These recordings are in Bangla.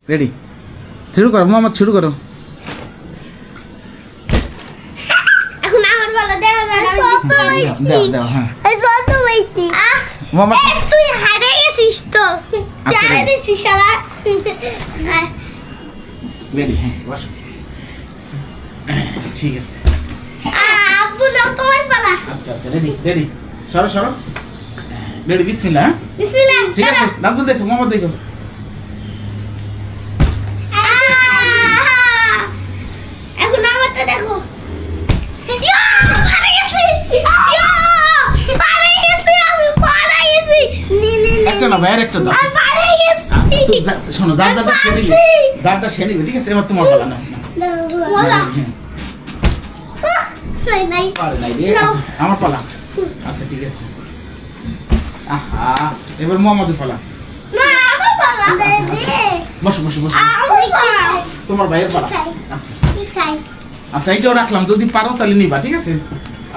রেডি শুরু করো মোহাম্মদ শুরু করো এখন আমার বলা দেখা যায় দাও দাও হ্যাঁ কত হইছি মোহাম্মদ তুই হারিয়ে গেছিস তো হারিয়ে দিছিস শালা রেডি হ্যাঁ বসো ঠিক আছে আব্বু দাও তোমার পালা আচ্ছা আচ্ছা রেডি রেডি সরো সরো রেডি বিসমিল্লাহ বিসমিল্লাহ ঠিক আছে নাজমুল দেখো মোহাম্মদ দেখো এখন আমারটা দেখো পারে গেছি পারে গেছি আমি পারে গেছি নে নে নে একটা না বাইরে একটা দাও আমি পারে গেছি শোনো যারটা সে নিবে যারটা সে নিবে ঠিক আছে এবার তোমার পালা না বলা নাই নাই পারে নাই রে আমার পালা আচ্ছা ঠিক আছে আহা এবার মোহাম্মদের পালা না আমার পালা দে বসো বসো বসো আমি পালা তোমার ভাইয়ের পালা আচ্ছা খাই আচ্ছা এইটাও রাখলাম যদি পারো তাহলে নিবা ঠিক আছে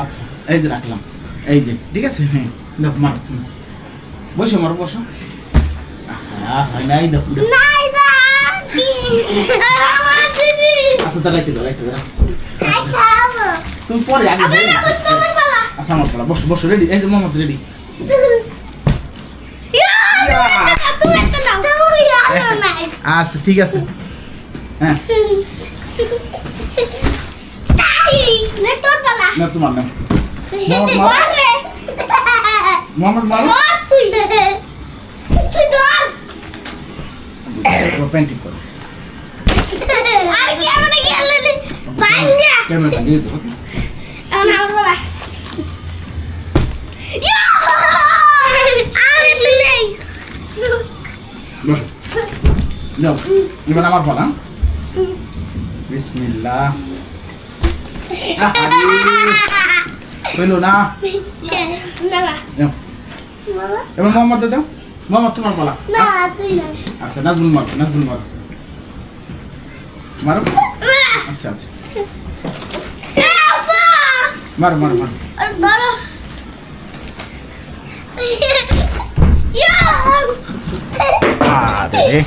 আচ্ছা এই যে রাখলাম এই যে ঠিক আছে হ্যাঁ দেখো মার বসো মার বসো হয় নাই দেখো নাই না কি আমার দিদি আচ্ছা তা রেখে দাও খাই খাবো তুমি পরে আগে আমার তোমার পালা আচ্ছা আমার পালা বসো বসো রেডি এই যে মোহাম্মদ রেডি তুমি একটা দাও তুমি আনো না আচ্ছা ঠিক আছে হ্যাঁ তাই নে তোর পালা না তোমার না মোহাম্মদ মারো তুই তুই ধর পেন্টিং করো আর কি আমাকে গেলে ভাঙ্গা ক্যামেরাটা দিয়ে দাও এখন আমার পালা আর একটু নেই বসো যাও এবার আমার পালা বিসমিল্লাহ হইলো না না না যাও এবার মোহাম্মদ দাও মোহাম্মদ তোমার পালা না তুই না আচ্ছা নাজমুল মারো মারো আচ্ছা আচ্ছা মারো মারো মারো ধরো ইয়া আরে